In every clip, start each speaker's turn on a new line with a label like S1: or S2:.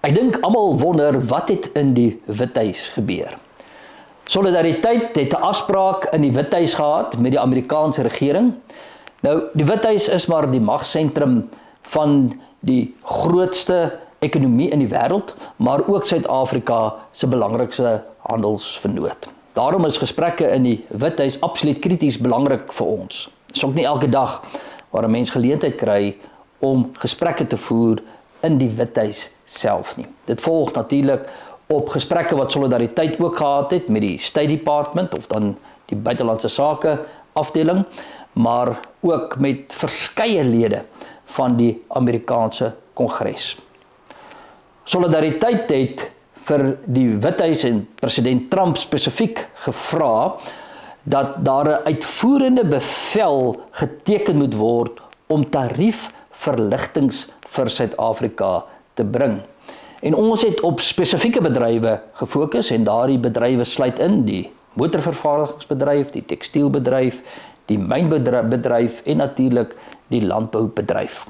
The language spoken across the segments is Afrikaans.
S1: Ek dink almal wonder wat het in die Withuis gebeur. Solidariteit het 'n afspraak in die Withuis gehad met die Amerikaanse regering. Nou, die Withuis is maar die magsentrum van die grootste ekonomie in die wêreld, maar ook Suid-Afrika se belangrikste handelsvernoot. Daarom is gesprekke in die Withuis absoluut krities belangrik vir ons. Dit is ook nie elke dag waar 'n mens geleentheid kry om gesprekke te voer in die Withuis self nie. Dit volg natuurlik op gesprekke wat Solidariteit ook gehad het met die State Department of dan die buitelandse sake afdeling, maar ook met verskeie lede van die Amerikaanse Kongres. Solidariteit het vir die Withuis en president Trump spesifiek gevra dat daar 'n uitvoerende bevel geteken moet word om tariefverligtings vir Suid-Afrika te bring. En ons het op spesifieke bedrywe gefokus en daardie bedrywe sluit in die motorvervaardigingsbedryf, die tekstielbedryf, die mynbedryf en natuurlik die landboubedryf.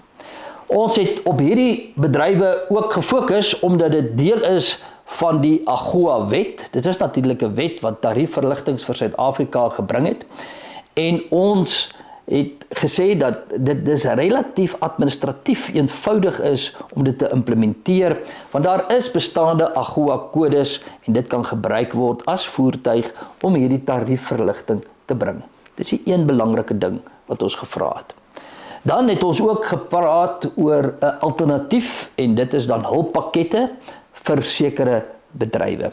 S1: Ons het op hierdie bedrywe ook gefokus omdat dit deel is van die AGOA-wet. Dit is natuurlik 'n wet wat tariefverligtings vir Suid-Afrika gebring het. En ons het gesê dat dit dus relatief administratief eenvoudig is om dit te implementeer, want daar is bestaande AGOA-kodes en dit kan gebruik word as voertuig om hierdie tariefverligting te bring. Dis die een belangrike ding wat ons gevra het. Dan het ons ook gepraat oor 'n alternatief en dit is dan hulppakkette vir sekere bedrywe.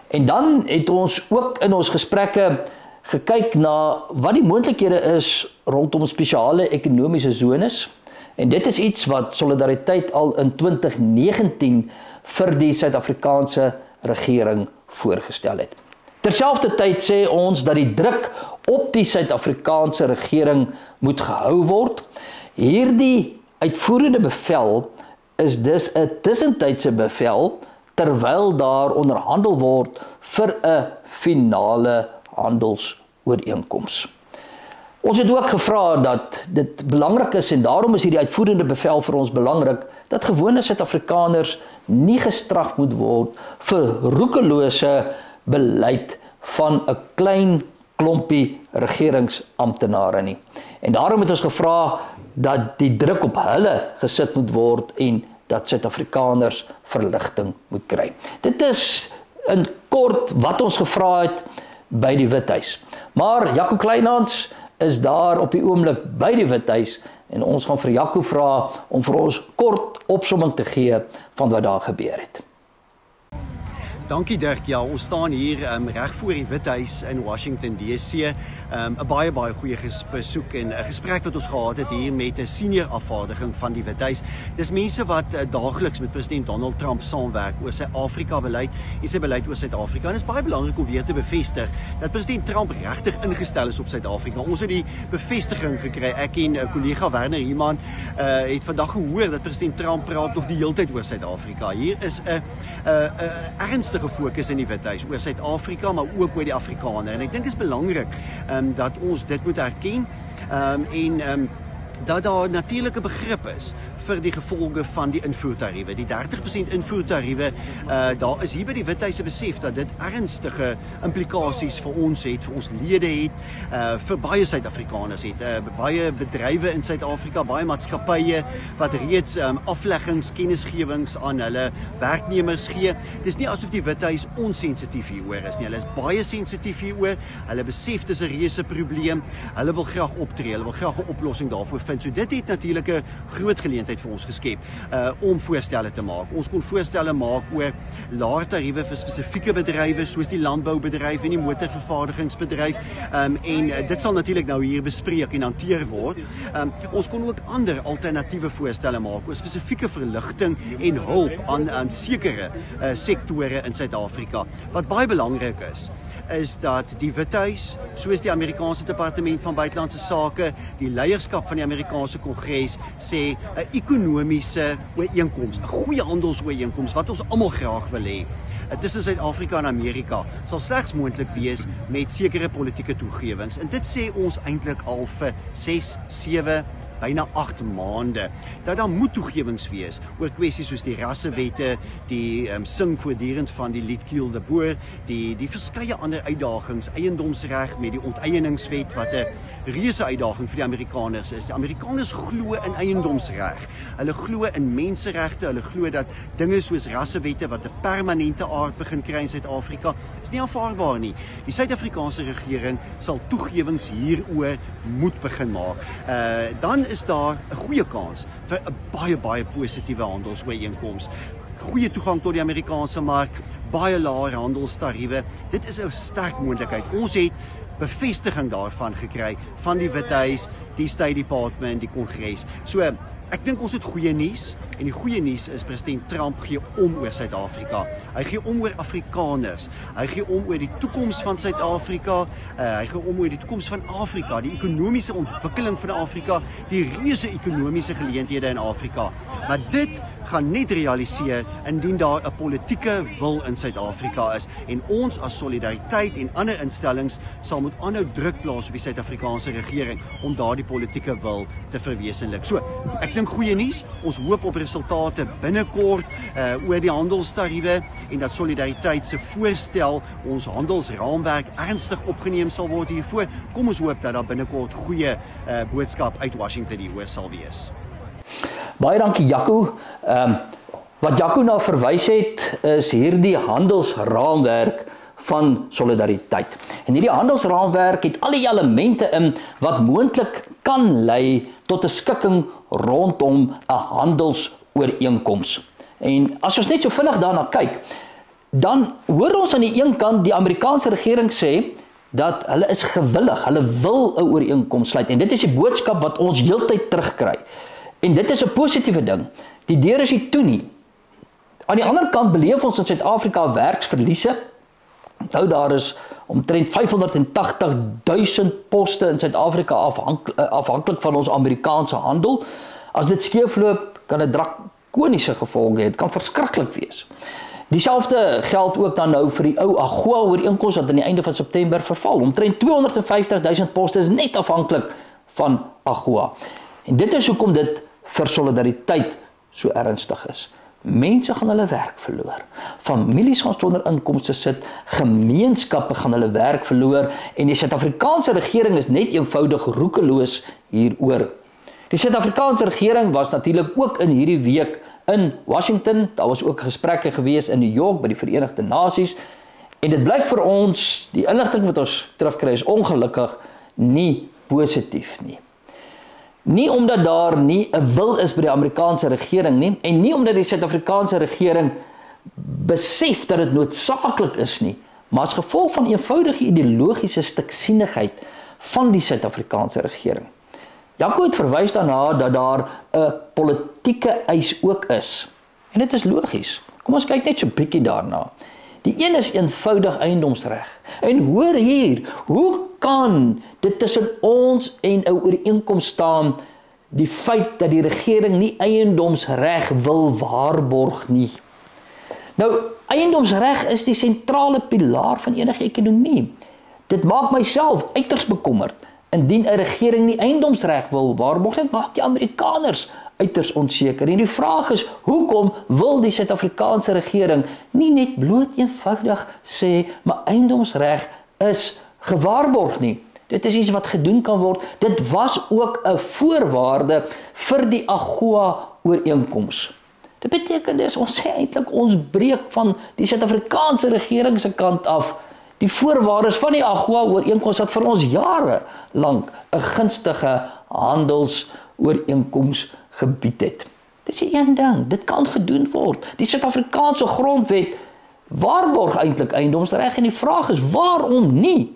S1: En dan het ons ook in ons gesprekke gekyk na wat die moontlikhede is rondom spesiale ekonomiese zones. En dit is iets wat Solidariteit al in 2019 vir die Suid-Afrikaanse regering voorgestel het. Terselfdertyd sê ons dat die druk op die Suid-Afrikaanse regering moet gehou word. Hierdie uitvoerende bevel is dus 'n tussentydse bevel terwyl daar onderhandel word vir 'n finale handelsooreenkoms. Ons het ook gevra dat dit belangrik is en daarom is hierdie uitvoerende bevel vir ons belangrik dat gewone Suid-Afrikaners nie gestraf moet word vir roekelose beleid van 'n klein klompie regeringsamptenare nie. En daarom het ons gevra dat die druk op hulle gesit moet word en dat Suid-Afrikaners verligting moet kry. Dit is in kort wat ons gevra het by die Withuis. Maar Jaco Kleinhans is daar op die oomblik by die Withuis en ons gaan vir Jaco vra om vir ons kort opsomming te gee van wat daar gebeur het.
S2: Dankie Dirk, ja, ons staan hier reg voor die Withuis in Washington DC. 'n baie goeie besoek en 'n gesprek wat ons gehad het hier met 'n senior afvaardiging van die Withuis. Dis mense wat daagliks met president Donald Trump saamwerk oor sy Afrika-beleid en sy beleid oor Suid-Afrika. En dit is baie belangrik om weer te bevestig dat president Trump regtig ingestel is op Suid-Afrika. Ons het die bevestiging gekry. Ek en kollega Werner Human het vandag gehoor dat president Trump praat nog die hele tyd oor Suid-Afrika. Hier is 'n ernstige fokus in die Withuis oor Suid-Afrika, maar ook oor die Afrikaner. En ek dink dit is belangrik dat ons dit moet erken en dat daar natuurlike begrip is vir die gevolge van die invoertariewe. Die 30% invoertariewe, daar is hier by die Withuis besef dat dit ernstige implikasies vir ons het, vir ons lede het, vir baie Suid-Afrikaners het, baie bedrywe in Suid-Afrika, baie maatskappye wat reeds afleggings, kennisgewings aan hulle werknemers gee. Dis nie asof die Withuis onsensitief hieroor is nie. Hulle is baie sensitief hieroor. Hulle besef dis 'n reuse probleem. Hulle wil graag optree. Hulle wil graag 'n oplossing daarvoor vind. So dit het natuurlik 'n groot geleentheid vir ons geskep om voorstelle te maak. Ons kon voorstelle maak oor laer tariewe vir spesifieke bedrywe soos die landboubedryf en die motorvervaardigingsbedryf en dit sal natuurlik nou hier bespreek en hanteer word. Ons kon ook ander alternatiewe voorstelle maak oor spesifieke verligting en hulp aan sekere sektore in Suid-Afrika. Wat baie belangrik is dat die Withuis, soos die Amerikaanse Departement van Buitelandse Sake, die leierskap van die Amerikaanse Kongres sê 'n ekonomiese ooreenkoms, 'n goeie handelsooreenkoms wat ons almal graag wil hê tussen Suid-Afrika en Amerika sal slegs moontlik wees met sekere politieke toegewings. En dit sê ons eintlik al vir 6, 7 byna 8 maande, dat daar moet toegewings wees oor kwessies soos die rassewette, die sing voortdurend van die lied Kiel de Boer, die verskeie ander uitdagings, eiendomsreg met die onteieningswet wat 'n reuse uitdaging vir die Amerikaners is. Die Amerikaners glo in eiendomsreg. Hulle glo in menseregte, hulle glo dat dinge soos rassewette wat 'n permanente aard begin kry in Suid-Afrika, is nie aanvaarbaar nie. Die Suid-Afrikaanse regering sal toegewings hieroor moet begin maak. Dan is daar 'n goeie kans vir 'n baie positiewe handelsooreenkoms. Goeie toegang tot die Amerikaanse mark, baie laer handelstariewe. Dit is 'n sterk moontlikheid. Ons het bevestiging daarvan gekry van die Withuis, die State Department, die Kongres. So, ek dink ons het goeie nuus, en die goeie nuus is president Trump gee om oor Suid-Afrika. Hy gee om oor Afrikaners. Hy gee om oor die toekoms van Suid-Afrika. Hy gee om oor die toekoms van Afrika, die ekonomiese ontwikkeling van Afrika, die reuse ekonomiese geleenthede in Afrika. Maar dit gaan net realiseer indien daar 'n politieke wil in Suid-Afrika is, en ons as Solidariteit en ander instellings sal moet aanhou druk plaas op die Suid-Afrikaanse regering om daardie politieke wil te verwesenlik. So, ek dink goeie nuus, ons hoop op resultate binnekort oor die handelstariewe, en dat Solidariteit se voorstel, ons handelsraamwerk, ernstig opgeneem sal word hiervoor. Kom ons hoop dat daar binnekort goeie boodskap uit Washington hieroor sal wees.
S1: Baie dankie Jaco. Wat Jaco na verwys het, is hierdie handelsraamwerk van Solidariteit. En hierdie handelsraamwerk het al die elemente in wat moontlik kan lei tot 'n skikking rondom 'n handelsooreenkoms. En as ons net so vinnig daarna kyk, dan hoor ons aan die een kant die Amerikaanse regering sê dat hulle is gewillig, hulle wil 'n ooreenkoms sluit, en dit is die boodskap wat ons heeltyd terugkry. En dit is 'n positiewe ding. Die deur is nie toe nie. Aan die ander kant beleef ons in Suid-Afrika werksverliese. Nou daar is omtrent 580.000 poste in Suid-Afrika afhanklik van ons Amerikaanse handel. As dit skeefloop, kan dit drakoniese gevolge hê. Dit kan verskriklik wees. Dieselfde geld ook dan nou vir die ou AGOA ooreenkoms wat aan die einde van September verval. Omtrent 250.000 poste is net afhanklik van AGOA. En dit is hoekom dit vir Solidariteit so ernstig is. Mense gaan hulle werk verloor. Families gaan sonder inkomste sit, gemeenskappe gaan hulle werk verloor, en die Suid-Afrikaanse regering is net eenvoudig roekeloos hieroor. Die Suid-Afrikaanse regering was natuurlik ook in hierdie week in Washington. Daar was ook gesprekke gewees in New York by die Verenigde Nasies, en dit blyk vir ons, die inligting wat ons terugkry is ongelukkig nie positief nie. Nie omdat daar nie 'n wil is by die Amerikaanse regering nie, en nie omdat die Suid-Afrikaanse regering besef dat dit noodsaaklik is nie, maar as gevolg van eenvoudige ideologiese stiksienigheid van die Suid-Afrikaanse regering. Jaco het verwys daarna dat daar 'n politieke eis ook is. En dit is logies. Kom ons kyk net so 'n bietjie daarna. Die een is eenvoudig eiendomsreg. En hoor hier, hoe kan dit tussen ons en 'n ooreenkoms staan, die feit dat die regering nie eiendomsreg wil waarborg nie? Nou, eiendomsreg is die sentrale pilaar van enige ekonomie. Dit maak myself uiters bekommerd. Indien 'n regering nie eiendomsreg wil waarborg, dit maak die Amerikaners uiters onseker. En die vraag is, hoekom wil die Suid-Afrikaanse regering nie net bloot eenvoudig sê, maar eiendomsreg is gewaarborg nie? Dit is iets wat gedoen kan word. Dit was ook 'n voorwaarde vir die AGOA ooreenkoms. Dit beteken dus, ons sê eintlik ons breek van die Suid-Afrikaanse regering se kant af die voorwaardes van die AGOA ooreenkoms wat vir ons jare lank 'n gunstige handelsooreenkoms gebied het. Dis die een ding, dit kan gedoen word. Die Suid-Afrikaanse grondwet waarborg eintlik eiendomsreg, en die vraag is, waarom nie?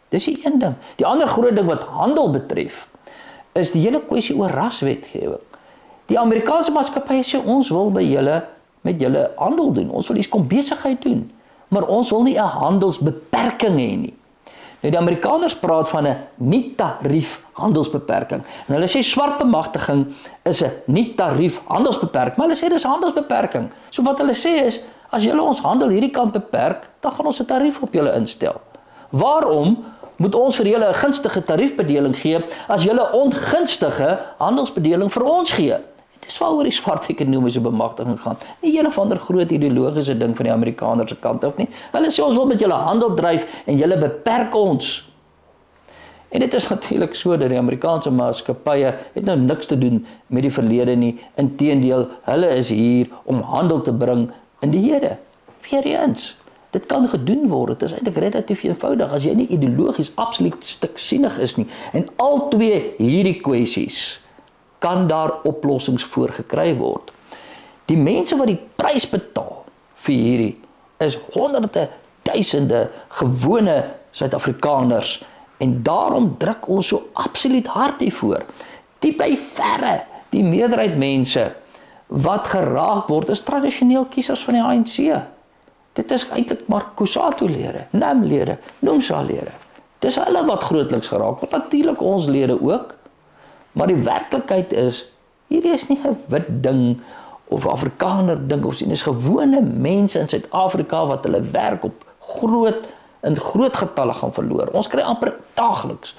S1: Dis die een ding. Die ander groot ding wat handel betref, is die hele kwessie oor raswetgewing. Die Amerikaanse maatskappye sê, ons wil by julle met julle handel doen, ons wil iets kom besigheid doen, maar ons wil nie 'n handelsbeperking hê nie. Nou die Amerikaners praat van 'n nie-tarief handelsbeperking. En hulle sê swart bemagtiging is 'n nie-tarief handelsbeperking, maar hulle sê dis handelsbeperking. So wat hulle sê is, as julle ons handel hierdie kant beperk, dan gaan ons 'n tarief op julle instel. Waarom moet ons vir julle 'n gunstige tariefbedeling gee as julle 'n ongunstige handelsbedeling vir ons gee. Dis waaroor die swart ekonomiese bemagtiging gaan. Nie een of ander groot ideologiese ding van die Amerikaners se kant af nie. Hulle sê ons wil met julle handel dryf en julle beperk ons. En dit is natuurlik so dat die Amerikaanse maatskappye het nou niks te doen met die verlede nie. Inteendeel, hulle is hier om handel te bring in die hede. Weereens, dit kan gedoen word. Dit is eintlik relatief eenvoudig as jy nie ideologies absoluut stiksienig is nie. En al twee hierdie kwessies kan daar oplossings voor gekry word. Die mense wat die prys betaal vir hierdie is honderde duisende gewone Suid-Afrikaners en daarom druk ons so absoluut hard hiervoor. Die by verre, die meerderheid mense wat geraak word is tradisioneel kiesers van die ANC. Dit is eintlik maar Kusatu-lede, NAM-lede, NUMSA-lede. Dis hulle wat grootliks geraak word, natuurlik ons lede ook. Maar die werklikheid is, hierdie is nie 'n wit ding of Afrikaner ding of sien, dis gewone mense in Suid-Afrika wat hulle werk op in groot getalle gaan verloor. Ons kry amper daagliks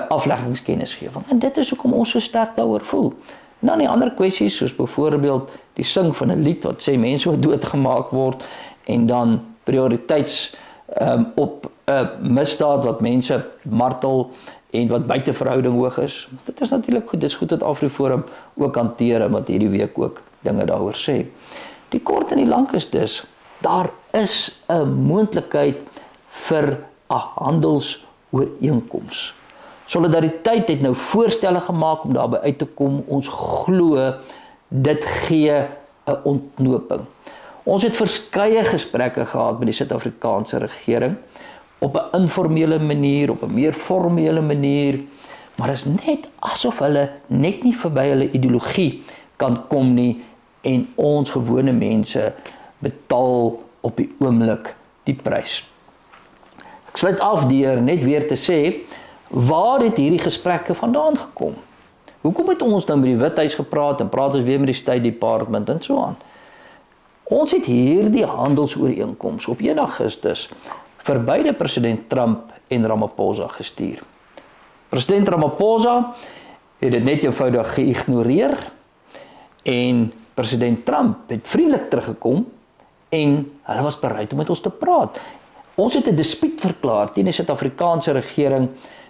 S1: afleggingskennisgewing en dit is hoekom ons so sterk daaroor voel. En dan die ander kwessies soos byvoorbeeld die sing van 'n lied wat sê mense moet doodgemaak word en dan prioriteits op misdaad wat mense martel en wat buite verhouding hoog is. Dit is natuurlik goed, dis goed dat AfriForum ook hanteer en wat hierdie week ook dinge daaroor sê. Die kort en die lank is dus, daar is 'n moontlikheid vir 'n handelsooreenkoms. Solidariteit het nou voorstelle gemaak om daarby uit te kom. Ons glo dit gee 'n ontknoping. Ons het verskeie gesprekke gehad met die Suid-Afrikaanse regering op 'n informele manier, op 'n meer formele manier, maar is net asof hulle net nie verby hulle ideologie kan kom nie en ons gewone mense betaal op die oomblik die prys. Ek sluit af deur net weer te sê, waar het hierdie gesprekke vandaan gekom? Hoekom het ons nou met die Withuis gepraat en praat ons weer met die State Department en so aan? Ons het hierdie handelsooreenkoms op 1 Augustus vir beide president Trump en Ramaphosa gestuur. President Ramaphosa het dit net eenvoudig geïgnoreer en president Trump het vriendelik teruggekom en hulle was bereid om met ons te praat. Ons het 'n dispuut verklaar teen die Suid-Afrikaanse regering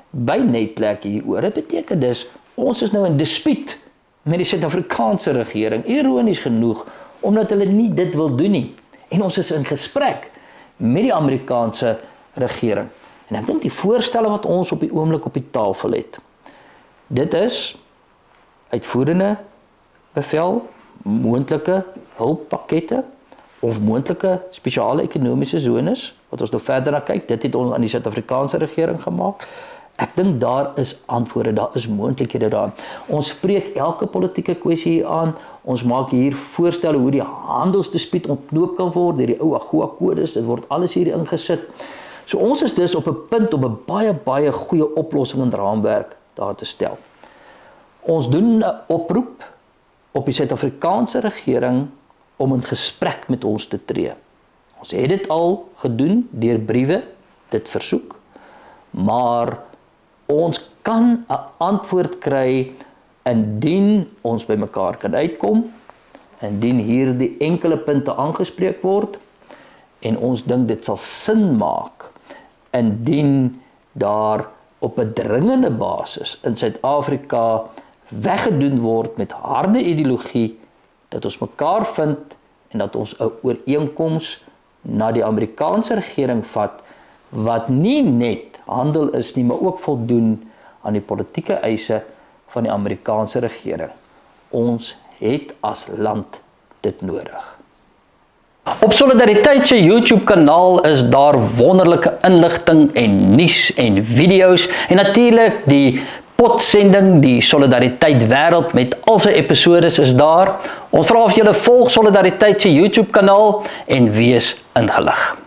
S1: by Netlek hieroor. Dit beteken dus, ons is nou in dispuut met die Suid-Afrikaanse regering, ironies genoeg, omdat hulle nie dit wil doen nie. En ons is in gesprek met die Amerikaanse regering. En ek dink die voorstelle wat ons op die oomblik op die tafel het, dit is uitvoerende bevel, moontlike hulppakkette of moontlike spesiale ekonomiese zones, wat ons nou verder na kyk, dit het ons aan die Suid-Afrikaanse regering gemaak. Ek dink daar is antwoorde, daar is moontlikhede daar. Ons spreek elke politieke kwessie hier aan, ons maak hier voorstelle hoe die handelsdispuut ontknoop kan word, deur die ou AGOA-kodes, dit word alles hier ingesit. So ons is dus op 'n punt om 'n baie goeie oplossing en raamwerk daar te stel. Ons doen 'n oproep op die Suid-Afrikaanse regering om in gesprek met ons te tree. Ons het dit al gedoen deur briewe, dit versoek, maar ons kan 'n antwoord kry indien ons by mekaar kan uitkom, indien hierdie enkele punte aangespreek word, en ons dink dit sal sin maak indien daar op 'n dringende basis in Suid-Afrika weggedoen word met harde ideologie, dat ons mekaar vind en dat ons 'n ooreenkoms na die Amerikaanse regering vat, wat nie net handel is nie, maar ook voldoen aan die politieke eise van die Amerikaanse regering. Ons het as land dit nodig. Op Solidariteit se YouTube kanaal is daar wonderlike inligting en nuus en video's en natuurlik die potsending, die Solidariteit wêreld met al sy episodes is daar. Ons vra of julle volg Solidariteit se YouTube kanaal en wees ingelig.